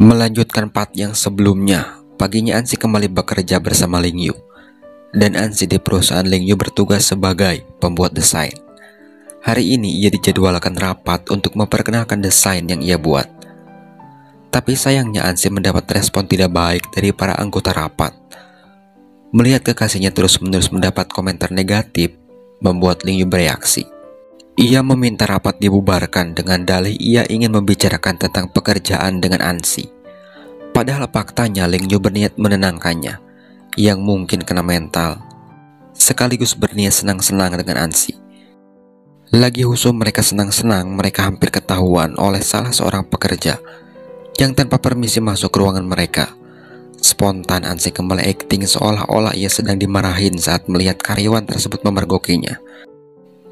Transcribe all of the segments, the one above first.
Melanjutkan part yang sebelumnya, paginya Ansi kembali bekerja bersama Ling Yu. Dan Ansi di perusahaan Ling Yu bertugas sebagai pembuat desain. Hari ini ia dijadwalkan rapat untuk memperkenalkan desain yang ia buat. Tapi sayangnya Ansi mendapat respon tidak baik dari para anggota rapat. Melihat kekasihnya terus-menerus mendapat komentar negatif, membuat Ling Yu bereaksi. Ia meminta rapat dibubarkan dengan dalih ia ingin membicarakan tentang pekerjaan dengan Ansi. Padahal faktanya Ling Yu berniat menenangkannya, yang mungkin kena mental, sekaligus berniat senang-senang dengan Ansi. Lagi husu mereka senang-senang, mereka hampir ketahuan oleh salah seorang pekerja yang tanpa permisi masuk ke ruangan mereka. Spontan Ansi kembali akting seolah-olah ia sedang dimarahin saat melihat karyawan tersebut memergokinya.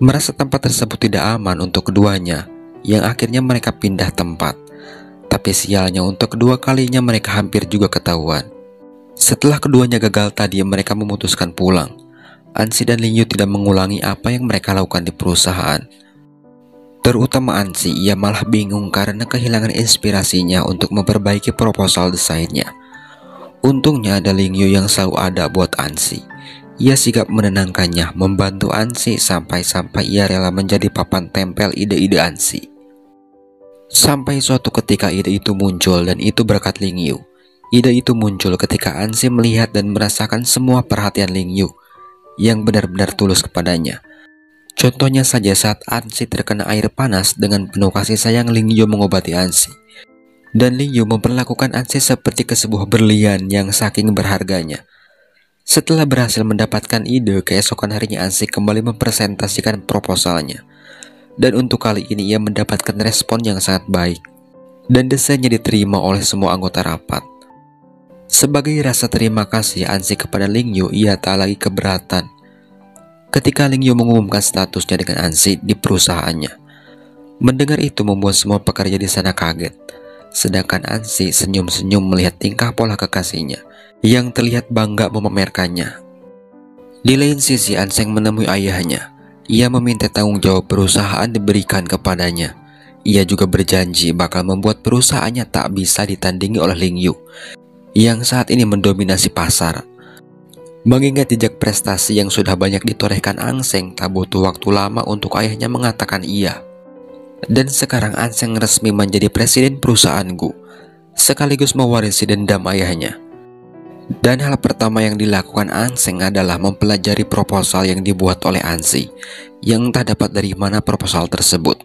Merasa tempat tersebut tidak aman untuk keduanya, yang akhirnya mereka pindah tempat. Tapi sialnya untuk kedua kalinya mereka hampir juga ketahuan. Setelah keduanya gagal tadi, mereka memutuskan pulang. Ansi dan Ling Yu tidak mengulangi apa yang mereka lakukan di perusahaan. Terutama Ansi, ia malah bingung karena kehilangan inspirasinya untuk memperbaiki proposal desainnya. Untungnya ada Ling Yu yang selalu ada buat Ansi. Ia sigap menenangkannya, membantu Ansi sampai-sampai ia rela menjadi papan tempel ide-ide Ansi. Sampai suatu ketika ide itu muncul, dan itu berkat Ling Yu. Ide itu muncul ketika Ansi melihat dan merasakan semua perhatian Ling Yu yang benar-benar tulus kepadanya. Contohnya saja saat Ansi terkena air panas, dengan penuh kasih sayang Ling Yu mengobati Ansi. Dan Ling Yu memperlakukan Ansi seperti ke sebuah berlian yang saking berharganya. Setelah berhasil mendapatkan ide, keesokan harinya Ansi kembali mempresentasikan proposalnya. Dan untuk kali ini ia mendapatkan respon yang sangat baik. Dan desainnya diterima oleh semua anggota rapat. Sebagai rasa terima kasih Ansi kepada Ling Yu, ia tak lagi keberatan ketika Ling Yu mengumumkan statusnya dengan Ansi di perusahaannya. Mendengar itu membuat semua pekerja di sana kaget. Sedangkan Ansi senyum-senyum melihat tingkah pola kekasihnya yang terlihat bangga memamerkannya. Di lain sisi, Anseng menemui ayahnya. Ia meminta tanggung jawab perusahaan diberikan kepadanya. Ia juga berjanji bakal membuat perusahaannya tak bisa ditandingi oleh Ling Yu yang saat ini mendominasi pasar. Mengingat jejak prestasi yang sudah banyak ditorehkan Anseng, tak butuh waktu lama untuk ayahnya mengatakan iya. Dan sekarang Anseng resmi menjadi presiden perusahaan Gu, sekaligus mewarisi dendam ayahnya. Dan hal pertama yang dilakukan Anseng adalah mempelajari proposal yang dibuat oleh Ansi, yang tak dapat dari mana proposal tersebut.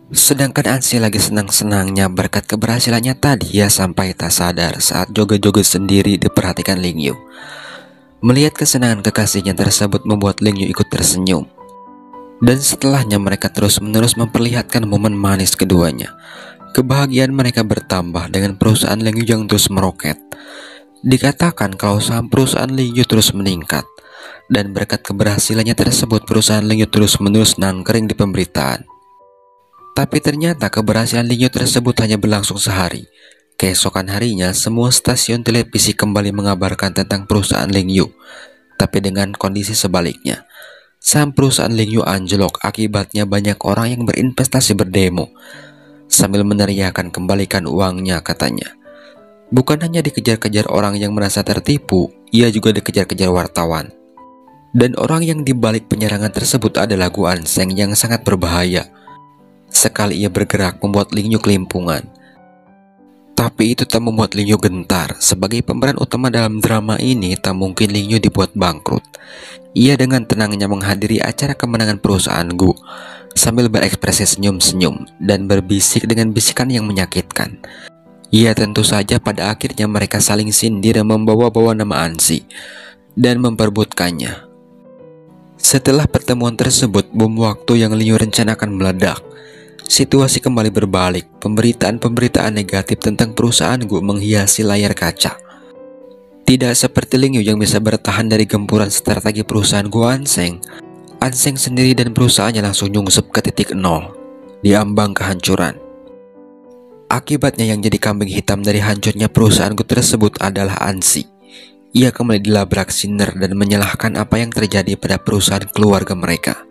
Sedangkan Ansi lagi senang-senangnya berkat keberhasilannya tadi, ia sampai tak sadar saat joget-joget sendiri diperhatikan Ling Yu. Melihat kesenangan kekasihnya tersebut membuat Ling Yu ikut tersenyum. Dan setelahnya mereka terus-menerus memperlihatkan momen manis keduanya. Kebahagiaan mereka bertambah dengan perusahaan Ling Yu yang terus meroket. Dikatakan kalau saham perusahaan Ling Yu terus meningkat. Dan berkat keberhasilannya tersebut perusahaan Ling Yu terus-menerus nangkring di pemberitaan. Tapi ternyata keberhasilan Ling Yu tersebut hanya berlangsung sehari. Keesokan harinya semua stasiun televisi kembali mengabarkan tentang perusahaan Ling Yu. Tapi dengan kondisi sebaliknya. Saham perusahaan Ling Yu anjlok, akibatnya banyak orang yang berinvestasi berdemo sambil meneriakan kembalikan uangnya katanya. Bukan hanya dikejar-kejar orang yang merasa tertipu, ia juga dikejar-kejar wartawan. Dan orang yang dibalik penyerangan tersebut adalah Gu Anseng yang sangat berbahaya. Sekali ia bergerak membuat Ling Yu kelimpungan. Tapi itu tak membuat Ling Yu gentar. Sebagai pemeran utama dalam drama ini, tak mungkin Ling Yu dibuat bangkrut. Ia dengan tenangnya menghadiri acara kemenangan perusahaan Gu, sambil berekspresi senyum-senyum dan berbisik dengan bisikan yang menyakitkan. Ya tentu saja pada akhirnya mereka saling sindir dan membawa-bawa nama Ansi dan memperebutkannya. Setelah pertemuan tersebut, bom waktu yang Ling Yu rencanakan meledak. Situasi kembali berbalik. Pemberitaan-pemberitaan negatif tentang perusahaan Gu menghiasi layar kaca. Tidak seperti Ling Yu yang bisa bertahan dari gempuran strategi perusahaan Gu Anseng. Anseng sendiri dan perusahaannya langsung nyungsep ke titik nol, di ambang kehancuran. Akibatnya yang jadi kambing hitam dari hancurnya perusahaan Gu tersebut adalah Ansi. Ia kembali dilabrak Sinner dan menyalahkan apa yang terjadi pada perusahaan keluarga mereka.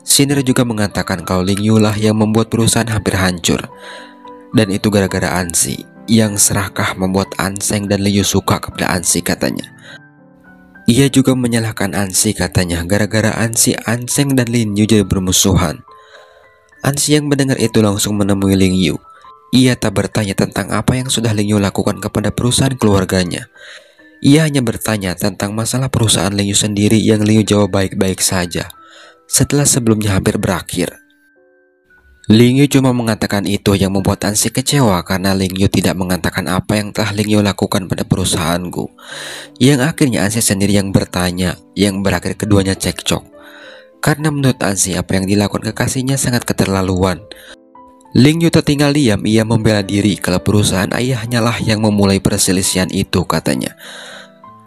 Sinner juga mengatakan kalau Ling Yu lah yang membuat perusahaan hampir hancur. Dan itu gara-gara Ansi. yang serakah membuat Anseng dan Lingyu suka kepada Ansi katanya. Ia juga menyalahkan Ansi katanya gara-gara Ansi, Anseng dan Lingyu jadi bermusuhan. Ansi yang mendengar itu langsung menemui Lingyu. Ia tak bertanya tentang apa yang sudah Lingyu lakukan kepada perusahaan keluarganya. Ia hanya bertanya tentang masalah perusahaan Lingyu sendiri yang Lingyu jawab baik-baik saja. Setelah sebelumnya hampir berakhir. Lingyu cuma mengatakan itu yang membuat Ansi kecewa karena Lingyu tidak mengatakan apa yang telah Lingyu lakukan pada perusahaanku. Yang akhirnya Ansi sendiri yang bertanya, yang berakhir keduanya cekcok. Karena menurut Ansi apa yang dilakukan kekasihnya sangat keterlaluan. Lingyu tertinggal diam, ia membela diri kalau perusahaan ayahnya lah yang memulai perselisihan itu katanya.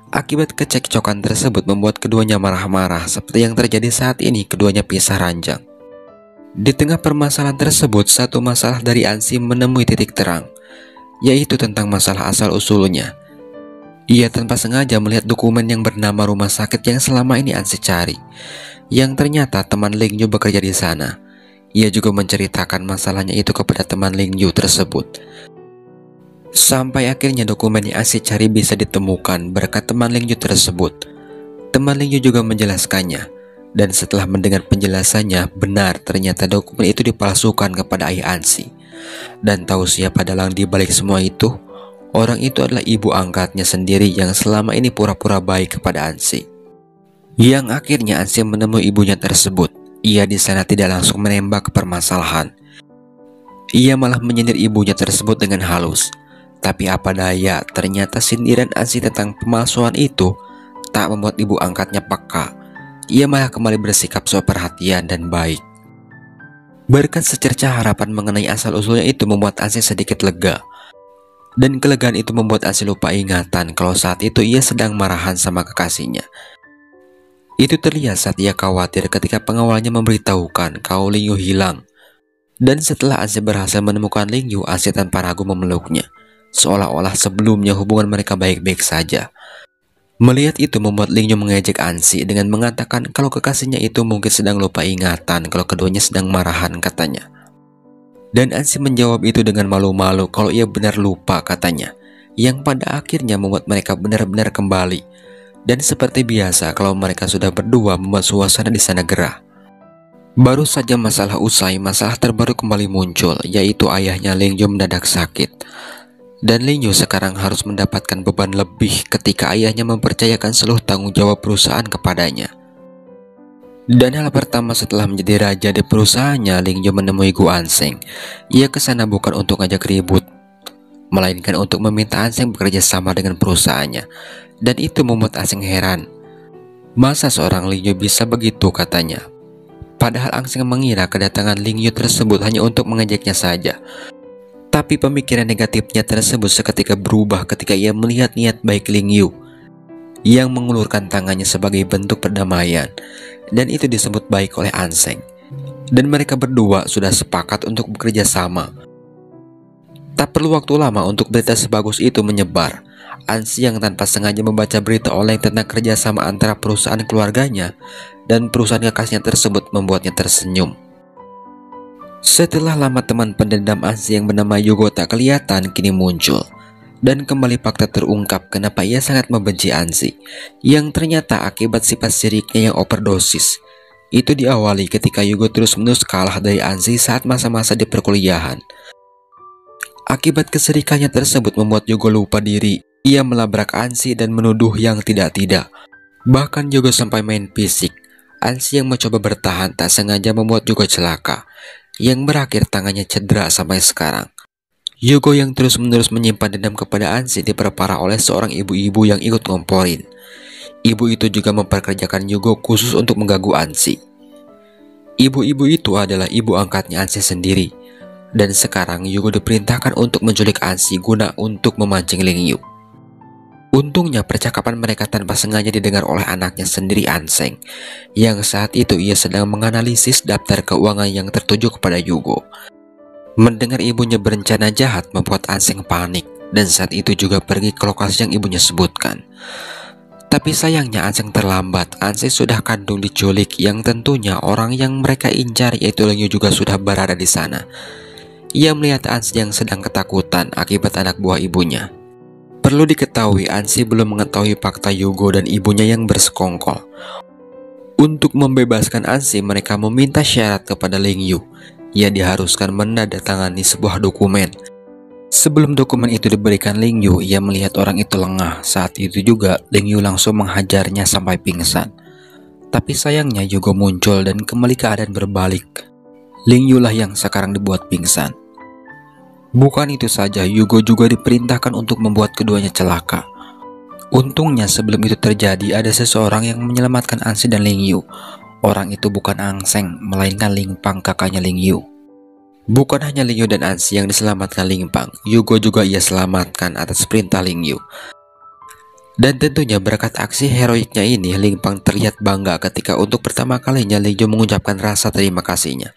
Akibat kecekcokan tersebut membuat keduanya marah-marah seperti yang terjadi saat ini keduanya pisah ranjang. Di tengah permasalahan tersebut, satu masalah dari Ansi menemui titik terang, yaitu tentang masalah asal-usulnya. Ia tanpa sengaja melihat dokumen yang bernama rumah sakit yang selama ini Ansi cari, yang ternyata teman Lingyu bekerja di sana. Ia juga menceritakan masalahnya itu kepada teman Lingyu tersebut. Sampai akhirnya dokumen yang Ansi cari bisa ditemukan berkat teman Lingyu tersebut. Teman Lingyu juga menjelaskannya. Dan setelah mendengar penjelasannya, benar ternyata dokumen itu dipalsukan kepada ayah Ansi. Dan tahu siapa dalang di balik semua itu? Orang itu adalah ibu angkatnya sendiri yang selama ini pura-pura baik kepada Ansi. Yang akhirnya Ansi menemui ibunya tersebut. Ia di sana tidak langsung menembak permasalahan. Ia malah menyindir ibunya tersebut dengan halus. Tapi apa daya, ternyata sindiran Ansi tentang pemalsuan itu tak membuat ibu angkatnya peka. Ia malah kembali bersikap so perhatian dan baik. Berkat secercah harapan mengenai asal-usulnya itu membuat Ansi sedikit lega. Dan kelegaan itu membuat Ansi lupa ingatan kalau saat itu ia sedang marahan sama kekasihnya. Itu terlihat saat ia khawatir ketika pengawalnya memberitahukan kalau Lingyu hilang. Dan setelah Ansi berhasil menemukan Lingyu, Ansi tanpa ragu memeluknya. Seolah-olah sebelumnya hubungan mereka baik-baik saja. Melihat itu membuat Lingyu mengejek Ansi dengan mengatakan kalau kekasihnya itu mungkin sedang lupa ingatan kalau keduanya sedang marahan katanya. Dan Ansi menjawab itu dengan malu-malu kalau ia benar lupa katanya. Yang pada akhirnya membuat mereka benar-benar kembali. Dan seperti biasa kalau mereka sudah berdua membuat suasana di sana gerah. Baru saja masalah usai, masalah terbaru kembali muncul, yaitu ayahnya Lingyu mendadak sakit. Dan Lingyu sekarang harus mendapatkan beban lebih ketika ayahnya mempercayakan seluruh tanggung jawab perusahaan kepadanya. Dan hal pertama setelah menjadi raja di perusahaannya, Lingyu menemui Gu Anseng. Ia kesana bukan untuk ngajak ribut, melainkan untuk meminta Anseng bekerja sama dengan perusahaannya. Dan itu membuat Anseng heran. Masa seorang Lingyu bisa begitu katanya. Padahal Anseng mengira kedatangan Lingyu tersebut hanya untuk mengejeknya saja. Tapi pemikiran negatifnya tersebut seketika berubah ketika ia melihat niat baik Lingyu yang mengulurkan tangannya sebagai bentuk perdamaian, dan itu disebut baik oleh Anseng. Dan mereka berdua sudah sepakat untuk bekerja sama. Tak perlu waktu lama untuk berita sebagus itu menyebar. Ansi yang tanpa sengaja membaca berita online tentang kerjasama antara perusahaan keluarganya dan perusahaan kekasihnya tersebut membuatnya tersenyum. Setelah lama teman pendendam Ansi yang bernama Yugo tak kelihatan kini muncul. Dan kembali fakta terungkap kenapa ia sangat membenci Ansi, yang ternyata akibat sifat siriknya yang overdosis. Itu diawali ketika Yugo terus-menerus kalah dari Ansi saat masa-masa di perkuliahan. Akibat kesirikannya tersebut membuat Yugo lupa diri. Ia melabrak Ansi dan menuduh yang tidak-tidak. Bahkan Yugo sampai main fisik. Ansi yang mencoba bertahan tak sengaja membuat Yugo celaka, yang berakhir tangannya cedera sampai sekarang. Yugo yang terus-menerus menyimpan dendam kepada Ansi diperparah oleh seorang ibu-ibu yang ikut ngomporin. Ibu itu juga memperkerjakan Yugo khusus untuk mengganggu Ansi. Ibu-ibu itu adalah ibu angkatnya Ansi sendiri. Dan sekarang Yugo diperintahkan untuk menculik Ansi guna untuk memancing Lingyu. Untungnya percakapan mereka tanpa sengaja didengar oleh anaknya sendiri Anseng, yang saat itu ia sedang menganalisis daftar keuangan yang tertuju kepada Yugo. Mendengar ibunya berencana jahat membuat Anseng panik, dan saat itu juga pergi ke lokasi yang ibunya sebutkan. Tapi sayangnya Anseng terlambat. Anseng sudah kandung diculik, yang tentunya orang yang mereka incar yaitu Lingyu juga sudah berada di sana. Ia melihat Ansi yang sedang ketakutan akibat anak buah ibunya. Perlu diketahui, Ansi belum mengetahui fakta Yugo dan ibunya yang bersekongkol. Untuk membebaskan Ansi, mereka meminta syarat kepada Ling Yu. Ia diharuskan menandatangani sebuah dokumen. Sebelum dokumen itu diberikan Ling Yu, ia melihat orang itu lengah. Saat itu juga Ling Yu langsung menghajarnya sampai pingsan. Tapi sayangnya Yugo muncul dan kembali keadaan berbalik. Ling Yu lah yang sekarang dibuat pingsan. Bukan itu saja, Yugo juga diperintahkan untuk membuat keduanya celaka. Untungnya sebelum itu terjadi ada seseorang yang menyelamatkan Ansi dan Ling Yu. Orang itu bukan Angseng, melainkan Ling Pang, kakaknya Ling Yu. Bukan hanya Ling Yu dan Ansi yang diselamatkan Ling Pang, Yugo juga ia selamatkan atas perintah Ling Yu. Dan tentunya berkat aksi heroiknya ini, Ling Pang terlihat bangga ketika untuk pertama kalinya Ling Yu mengucapkan rasa terima kasihnya.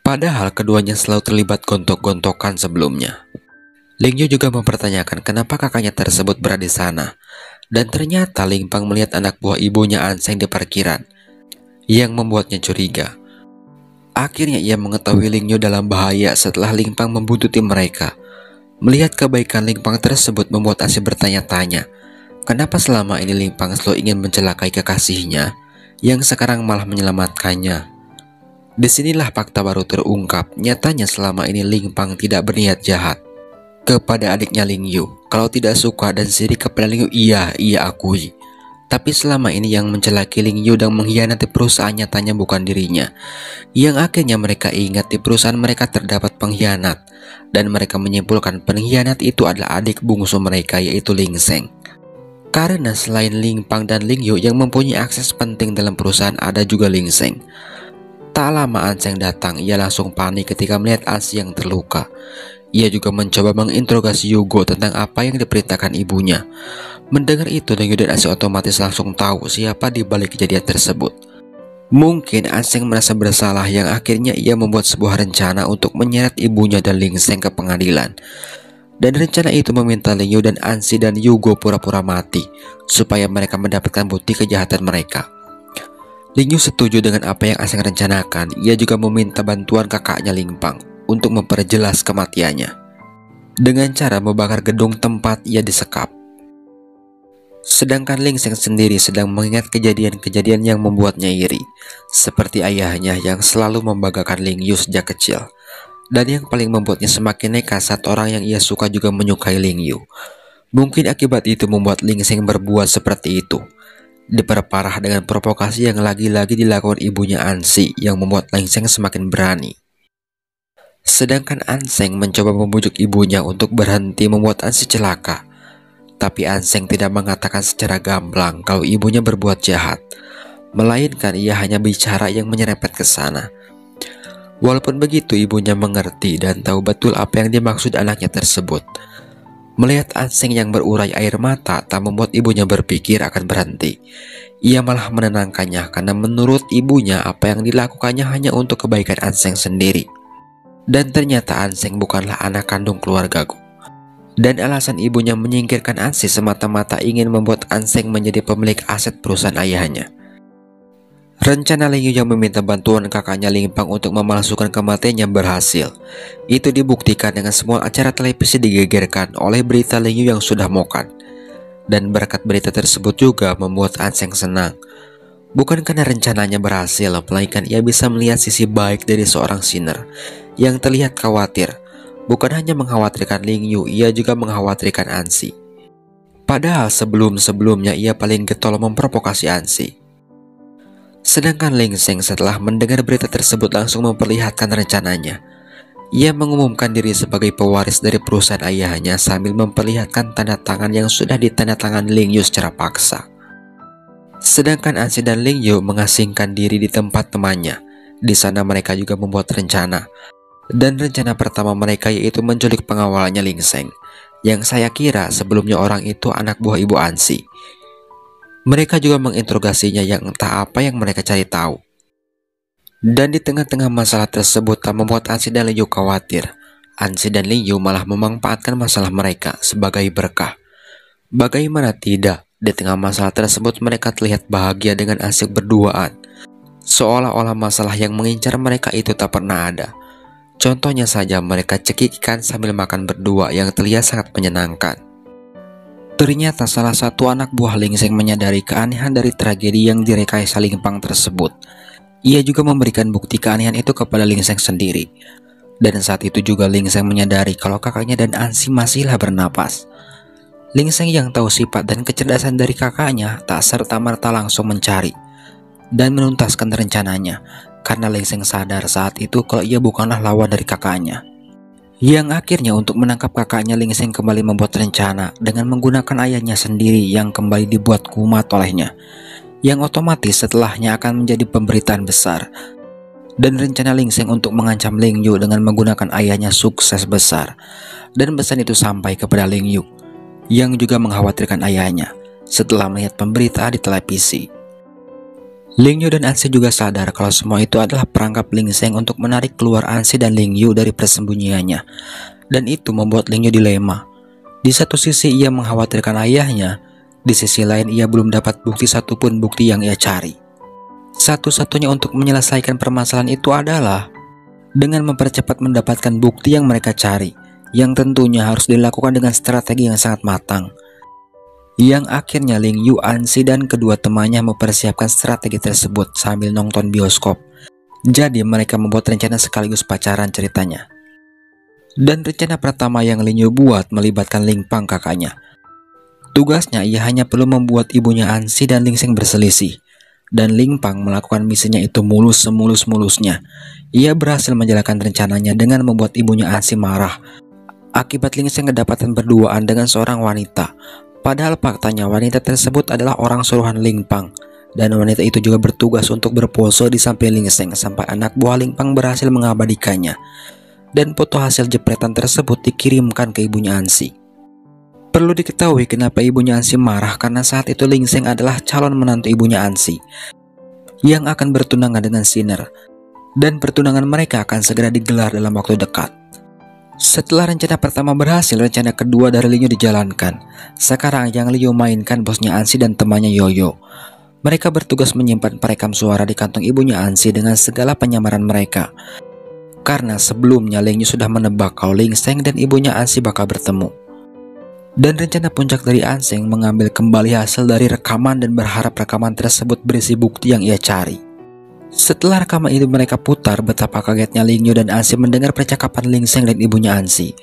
Padahal keduanya selalu terlibat gontok-gontokan sebelumnya. Ling Yu juga mempertanyakan kenapa kakaknya tersebut berada di sana. Dan ternyata Ling Pang melihat anak buah ibunya Anseng di parkiran, yang membuatnya curiga. Akhirnya ia mengetahui Ling Yu dalam bahaya setelah Ling Pang membuntuti mereka. Melihat kebaikan Ling Pang tersebut membuat Anseng bertanya-tanya, kenapa selama ini Ling Pang selalu ingin mencelakai kekasihnya, yang sekarang malah menyelamatkannya. Disinilah fakta baru terungkap. Nyatanya selama ini Ling Pang tidak berniat jahat kepada adiknya Ling Yu. Kalau tidak suka dan sirik kepada Ling Yu, ia akui. Tapi selama ini yang mencelakai Ling Yu dan mengkhianati perusahaan nyatanya bukan dirinya. Yang akhirnya mereka ingat di perusahaan mereka terdapat pengkhianat, dan mereka menyimpulkan pengkhianat itu adalah adik bungsu mereka, yaitu Ling Seng. Karena selain Ling Pang dan Ling Yu yang mempunyai akses penting dalam perusahaan, ada juga Ling Seng. Tak lama Anseng datang, ia langsung panik ketika melihat Ansi yang terluka. Ia juga mencoba menginterogasi Yugo tentang apa yang diperintahkan ibunya. Mendengar itu, Ling Yu dan Anseng otomatis langsung tahu siapa di balik kejadian tersebut. Mungkin Anseng merasa bersalah yang akhirnya ia membuat sebuah rencana untuk menyeret ibunya dan Ling Seng ke pengadilan. Dan rencana itu meminta Ling Yu dan Ansi dan Yugo pura-pura mati supaya mereka mendapatkan bukti kejahatan mereka. Ling Yu setuju dengan apa yang Anseng rencanakan. Ia juga meminta bantuan kakaknya Ling Pang untuk memperjelas kematiannya dengan cara membakar gedung tempat ia disekap. Sedangkan Ling Seng sendiri sedang mengingat kejadian-kejadian yang membuatnya iri, seperti ayahnya yang selalu membanggakan Ling Yu sejak kecil. Dan yang paling membuatnya semakin nekat saat orang yang ia suka juga menyukai Ling Yu. Mungkin akibat itu membuat Ling Seng berbuat seperti itu. Diperparah dengan provokasi yang lagi-lagi dilakukan ibunya Ansi yang membuat Ling Seng semakin berani. Sedangkan Anseng mencoba membujuk ibunya untuk berhenti membuat Ansi celaka. Tapi Anseng tidak mengatakan secara gamblang kalau ibunya berbuat jahat, melainkan ia hanya bicara yang menyerempet ke sana. Walaupun begitu, ibunya mengerti dan tahu betul apa yang dimaksud anaknya tersebut. Melihat Anseng yang berurai air mata tak membuat ibunya berpikir akan berhenti. Ia malah menenangkannya karena menurut ibunya apa yang dilakukannya hanya untuk kebaikan Anseng sendiri. Dan ternyata Anseng bukanlah anak kandung keluargaku. Dan alasan ibunya menyingkirkan Ansi semata-mata ingin membuat Anseng menjadi pemilik aset perusahaan ayahnya. Rencana Ling Yu yang meminta bantuan kakaknya Ling Pang untuk memalsukan kematiannya berhasil. Itu dibuktikan dengan semua acara televisi digegerkan oleh berita Ling Yu yang sudah mokan. Dan berkat berita tersebut juga membuat Anseng senang. Bukan karena rencananya berhasil, melainkan ia bisa melihat sisi baik dari seorang sinner yang terlihat khawatir. Bukan hanya mengkhawatirkan Ling Yu, ia juga mengkhawatirkan Ansi. Padahal sebelum-sebelumnya ia paling getol memprovokasi Ansi. Sedangkan Ling Seng setelah mendengar berita tersebut langsung memperlihatkan rencananya. Ia mengumumkan diri sebagai pewaris dari perusahaan ayahnya sambil memperlihatkan tanda tangan yang sudah ditandatangani Ling Yu secara paksa. Sedangkan Ansi dan Ling Yu mengasingkan diri di tempat temannya. Di sana mereka juga membuat rencana. Dan rencana pertama mereka yaitu menculik pengawalnya Ling Seng, yang saya kira sebelumnya orang itu anak buah ibu Ansi. Mereka juga menginterogasinya yang entah apa yang mereka cari tahu. Dan di tengah-tengah masalah tersebut tak membuat Ansi dan Ling Yu khawatir. Ansi dan Ling Yu malah memanfaatkan masalah mereka sebagai berkah. Bagaimana tidak, di tengah masalah tersebut mereka terlihat bahagia dengan asyik berduaan. Seolah-olah masalah yang mengincar mereka itu tak pernah ada. Contohnya saja mereka cekik ikan sambil makan berdua yang terlihat sangat menyenangkan. Ternyata salah satu anak buah Ling Seng menyadari keanehan dari tragedi yang direkayasa Ling Pang tersebut. Ia juga memberikan bukti keanehan itu kepada Ling Seng sendiri. Dan saat itu juga Ling Seng menyadari kalau kakaknya dan Ansi masihlah bernapas. Ling Seng yang tahu sifat dan kecerdasan dari kakaknya tak serta-merta langsung mencari dan menuntaskan rencananya, karena Ling Seng sadar saat itu kalau ia bukanlah lawan dari kakaknya. Yang akhirnya untuk menangkap kakaknya, Ling Seng kembali membuat rencana dengan menggunakan ayahnya sendiri yang kembali dibuat kumat olehnya, yang otomatis setelahnya akan menjadi pemberitaan besar. Dan rencana Ling Seng untuk mengancam Ling Yu dengan menggunakan ayahnya sukses besar, dan pesan itu sampai kepada Ling Yu yang juga mengkhawatirkan ayahnya setelah melihat pemberitaan di televisi. Ling Yu dan Ansi juga sadar kalau semua itu adalah perangkap Ling Seng untuk menarik keluar Ansi dan Ling Yu dari persembunyiannya, dan itu membuat Ling Yu dilema. Di satu sisi ia mengkhawatirkan ayahnya, di sisi lain ia belum dapat bukti satupun bukti yang ia cari. Satu-satunya untuk menyelesaikan permasalahan itu adalah dengan mempercepat mendapatkan bukti yang mereka cari, yang tentunya harus dilakukan dengan strategi yang sangat matang. Yang akhirnya Ling Yu, Ansi, dan kedua temannya mempersiapkan strategi tersebut sambil nonton bioskop. Jadi mereka membuat rencana sekaligus pacaran ceritanya. Dan rencana pertama yang Ling Yu buat melibatkan Ling Pang kakaknya. Tugasnya ia hanya perlu membuat ibunya Ansi dan Ling Seng berselisih. Dan Ling Pang melakukan misinya itu mulus semulus-mulusnya. Ia berhasil menjalankan rencananya dengan membuat ibunya Ansi marah akibat Ling Seng kedapatan berduaan dengan seorang wanita. Padahal faktanya wanita tersebut adalah orang suruhan Ling Pang, dan wanita itu juga bertugas untuk berpose di samping Ling Seng sampai anak buah Ling Pang berhasil mengabadikannya. Dan foto hasil jepretan tersebut dikirimkan ke ibunya Ansi. Perlu diketahui kenapa ibunya Ansi marah, karena saat itu Ling Seng adalah calon menantu ibunya Ansi yang akan bertunangan dengan Sinner, dan pertunangan mereka akan segera digelar dalam waktu dekat. Setelah rencana pertama berhasil, rencana kedua dari Ling Yu dijalankan. Sekarang yang Ling Yu mainkan bosnya Ansi dan temannya Yoyo. Mereka bertugas menyimpan perekam suara di kantong ibunya Ansi dengan segala penyamaran mereka. Karena sebelumnya Ling Yu sudah menebak kalau Ling Seng dan ibunya Ansi bakal bertemu. Dan rencana puncak dari Anseng mengambil kembali hasil dari rekaman dan berharap rekaman tersebut berisi bukti yang ia cari. Setelah rekaman itu mereka putar, betapa kagetnya Ling Yu dan Ansi mendengar percakapan Ling Seng dan ibunya Ansi.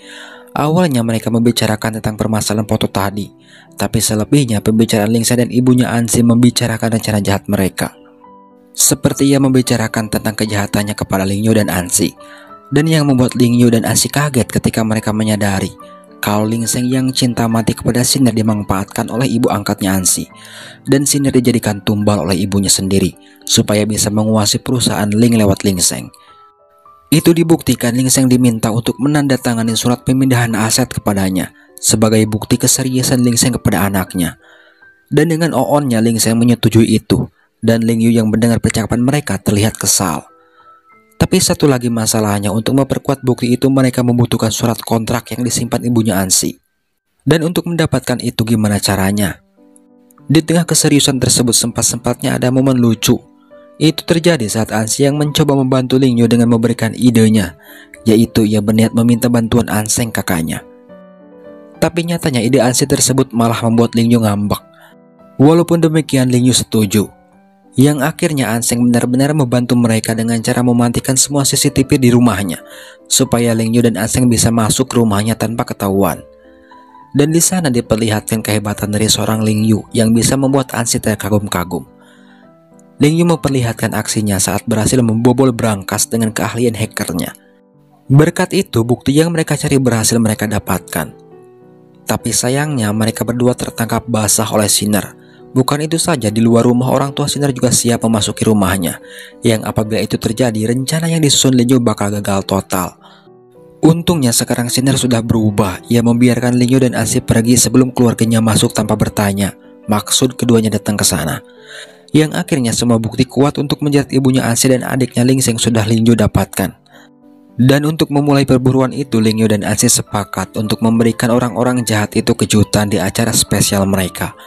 Awalnya mereka membicarakan tentang permasalahan foto tadi, tapi selebihnya pembicaraan Ling Seng dan ibunya Ansi membicarakan rencana jahat mereka. Seperti ia membicarakan tentang kejahatannya kepada Ling Yu dan Ansi. Dan yang membuat Ling Yu dan Ansi kaget ketika mereka menyadari kalau Ling Seng yang cinta mati kepada Sinner dimanfaatkan oleh ibu angkatnya Ansi, dan Sinner dijadikan tumbal oleh ibunya sendiri supaya bisa menguasai perusahaan Ling lewat Ling Seng. Itu dibuktikan Ling Seng diminta untuk menandatangani surat pemindahan aset kepadanya sebagai bukti keseriusan Ling Seng kepada anaknya. Dan dengan oonnya Ling Seng menyetujui itu, dan Ling Yu yang mendengar percakapan mereka terlihat kesal. Tapi satu lagi masalahnya, untuk memperkuat bukti itu mereka membutuhkan surat kontrak yang disimpan ibunya Ansi. Dan untuk mendapatkan itu gimana caranya? Di tengah keseriusan tersebut sempat-sempatnya ada momen lucu. Itu terjadi saat Ansi yang mencoba membantu Ling Yu dengan memberikan idenya, yaitu ia berniat meminta bantuan Anseng kakaknya. Tapi nyatanya ide Ansi tersebut malah membuat Ling Yu ngambek. Walaupun demikian Ling Yu setuju. Yang akhirnya Anseng benar-benar membantu mereka dengan cara mematikan semua CCTV di rumahnya, supaya Ling Yu dan Anseng bisa masuk ke rumahnya tanpa ketahuan. Dan di sana diperlihatkan kehebatan dari seorang Ling Yu yang bisa membuat Ansi terkagum-kagum. Ling Yu memperlihatkan aksinya saat berhasil membobol brankas dengan keahlian hackernya. Berkat itu bukti yang mereka cari berhasil mereka dapatkan. Tapi sayangnya mereka berdua tertangkap basah oleh Sinner. Bukan itu saja, di luar rumah orang tua Sinner juga siap memasuki rumahnya, yang apabila itu terjadi rencana yang disusun Ling Yu bakal gagal total. Untungnya sekarang Sinner sudah berubah. Ia membiarkan Ling Yu dan Ansi pergi sebelum keluarganya masuk tanpa bertanya maksud keduanya datang ke sana. Yang akhirnya semua bukti kuat untuk menjerat ibunya Ansi dan adiknya Ling Seng sudah Ling Yu dapatkan. Dan untuk memulai perburuan itu, Ling Yu dan Ansi sepakat untuk memberikan orang-orang jahat itu kejutan di acara spesial mereka.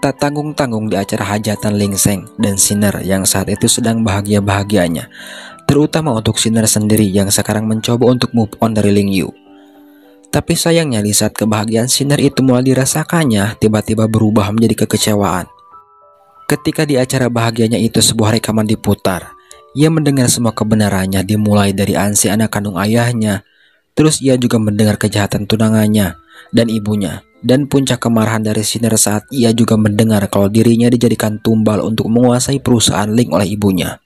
Tak tanggung-tanggung di acara hajatan Ling Seng dan Sinner yang saat itu sedang bahagia-bahagianya. terutama untuk Sinner sendiri yang sekarang mencoba untuk move on dari Ling Yu. Tapi sayangnya di saat kebahagiaan Sinner itu mulai dirasakannya, tiba-tiba berubah menjadi kekecewaan. Ketika di acara bahagianya itu sebuah rekaman diputar, ia mendengar semua kebenarannya dimulai dari Ansi anak kandung ayahnya. Terus ia juga mendengar kejahatan tunangannya dan ibunya. Dan puncak kemarahan dari Sinner saat ia juga mendengar kalau dirinya dijadikan tumbal untuk menguasai perusahaan Ling oleh ibunya.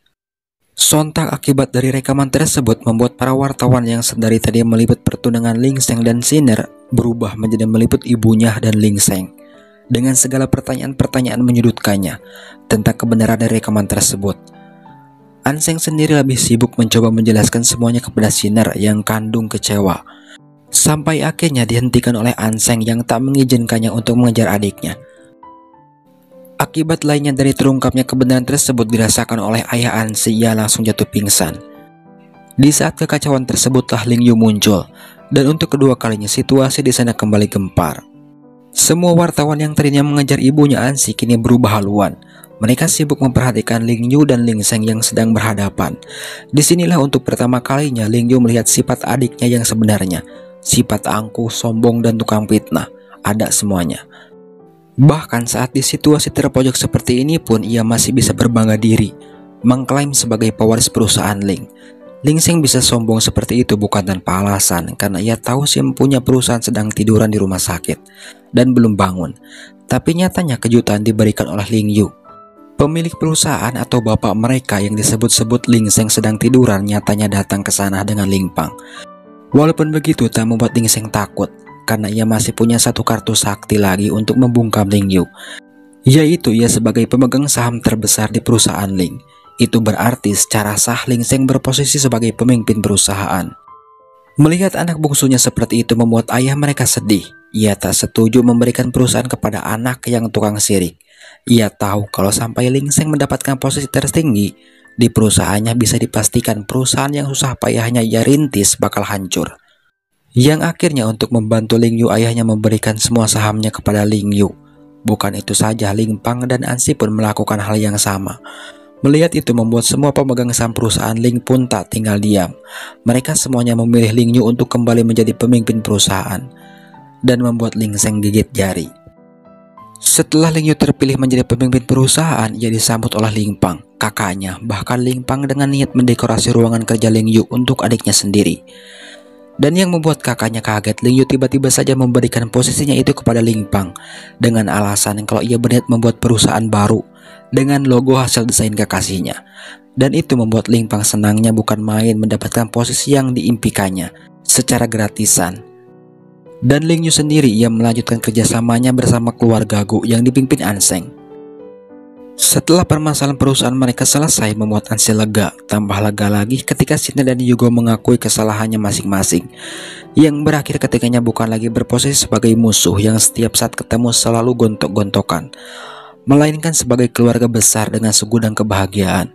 Sontak akibat dari rekaman tersebut membuat para wartawan yang sedari tadi meliput pertunangan Ling Sheng dan Sinner berubah menjadi meliput ibunya dan Ling Sheng dengan segala pertanyaan-pertanyaan menyudutkannya tentang kebenaran dari rekaman tersebut. An Sheng sendiri lebih sibuk mencoba menjelaskan semuanya kepada Sinner yang kandung kecewa, sampai akhirnya dihentikan oleh An Sheng yang tak mengizinkannya untuk mengejar adiknya. Akibat lainnya dari terungkapnya kebenaran tersebut dirasakan oleh ayah Ansi, ia langsung jatuh pingsan. Di saat kekacauan tersebutlah Ling Yu muncul, dan untuk kedua kalinya situasi di sana kembali gempar. Semua wartawan yang tadinya mengejar ibunya Ansi kini berubah haluan. Mereka sibuk memperhatikan Ling Yu dan Ling Sheng yang sedang berhadapan. Disinilah untuk pertama kalinya Ling Yu melihat sifat adiknya yang sebenarnya. Sifat angkuh, sombong, dan tukang fitnah. Ada semuanya. Bahkan saat di situasi terpojok seperti ini pun ia masih bisa berbangga diri, mengklaim sebagai pewaris perusahaan Ling. Ling Sheng bisa sombong seperti itu bukan tanpa alasan, karena ia tahu si empunya perusahaan sedang tiduran di rumah sakit dan belum bangun. Tapi nyatanya kejutan diberikan oleh Ling Yu. Pemilik perusahaan atau bapak mereka yang disebut-sebut Ling Sheng sedang tiduran nyatanya datang ke sana dengan Ling Pang. Walaupun begitu tak membuat Ling Sheng takut, karena ia masih punya satu kartu sakti lagi untuk membungkam Ling Yu, yaitu ia sebagai pemegang saham terbesar di perusahaan Ling. Itu berarti secara sah Ling Sheng berposisi sebagai pemimpin perusahaan. Melihat anak bungsunya seperti itu membuat ayah mereka sedih. Ia tak setuju memberikan perusahaan kepada anak yang tukang sirik. Ia tahu kalau sampai Ling Sheng mendapatkan posisi tertinggi di perusahaannya, bisa dipastikan perusahaan yang susah payahnya ia rintis bakal hancur. Yang akhirnya untuk membantu Ling Yu, ayahnya memberikan semua sahamnya kepada Ling Yu. Bukan itu saja, Ling Pang dan Ansi pun melakukan hal yang sama. Melihat itu membuat semua pemegang saham perusahaan Ling pun tak tinggal diam. Mereka semuanya memilih Ling Yu untuk kembali menjadi pemimpin perusahaan, dan membuat Ling Sheng gigit jari. Setelah Ling Yu terpilih menjadi pemimpin perusahaan, ia disambut oleh Ling Pang, kakaknya. Bahkan Ling Pang dengan niat mendekorasi ruangan kerja Ling Yu untuk adiknya sendiri. Dan yang membuat kakaknya kaget, Ling Yu tiba-tiba saja memberikan posisinya itu kepada Ling Pang dengan alasan kalau ia berniat membuat perusahaan baru dengan logo hasil desain kekasihnya. Dan itu membuat Ling Pang senangnya bukan main mendapatkan posisi yang diimpikannya secara gratisan. Dan Ling Yu sendiri ia melanjutkan kerjasamanya bersama keluarga Gu yang dipimpin An Sheng. Setelah permasalahan perusahaan mereka selesai, membuat Ansi lega. Tambah lega lagi ketika Sinner dan Yugo mengakui kesalahannya masing-masing, yang berakhir ketikanya bukan lagi berposisi sebagai musuh yang setiap saat ketemu selalu gontok-gontokan, melainkan sebagai keluarga besar dengan segudang kebahagiaan.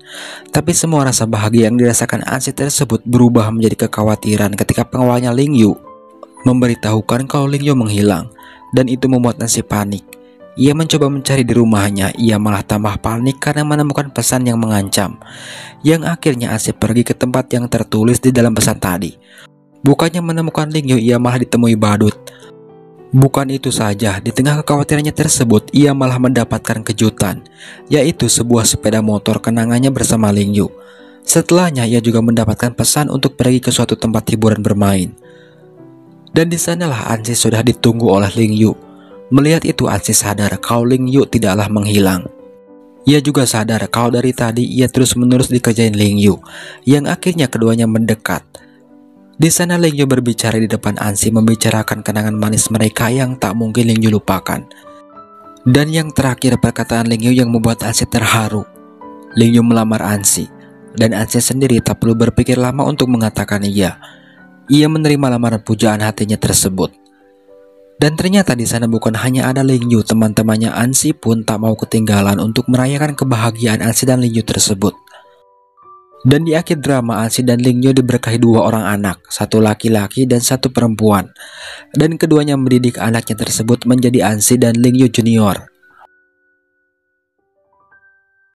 Tapi semua rasa bahagia yang dirasakan Ansi tersebut berubah menjadi kekhawatiran ketika pengawalnya Ling Yu memberitahukan kalau Ling Yu menghilang, dan itu membuat Ansi panik. Ia mencoba mencari di rumahnya, ia malah tambah panik karena menemukan pesan yang mengancam, yang akhirnya Ansi pergi ke tempat yang tertulis di dalam pesan tadi. Bukannya menemukan Ling Yu, ia malah ditemui badut. Bukan itu saja, di tengah kekhawatirannya tersebut, ia malah mendapatkan kejutan, yaitu sebuah sepeda motor kenangannya bersama Ling Yu. Setelahnya ia juga mendapatkan pesan untuk pergi ke suatu tempat hiburan bermain. Dan di sanalah Ansi sudah ditunggu oleh Ling Yu. Melihat itu Ansi sadar kalau Ling Yu tidaklah menghilang. Ia juga sadar kalau dari tadi ia terus-menerus dikerjain Ling Yu, yang akhirnya keduanya mendekat. Di sana Ling Yu berbicara di depan Ansi, membicarakan kenangan manis mereka yang tak mungkin Ling Yu lupakan. Dan yang terakhir perkataan Ling Yu yang membuat Ansi terharu. Ling Yu melamar Ansi, dan Ansi sendiri tak perlu berpikir lama untuk mengatakan iya. Ia menerima lamaran pujaan hatinya tersebut. Dan ternyata di sana bukan hanya ada Ling Yu, teman-temannya Ansi pun tak mau ketinggalan untuk merayakan kebahagiaan Ansi dan Ling Yu tersebut. Dan di akhir drama, Ansi dan Ling Yu diberkahi dua orang anak, satu laki-laki dan satu perempuan. Dan keduanya mendidik anaknya tersebut menjadi Ansi dan Ling Yu Junior.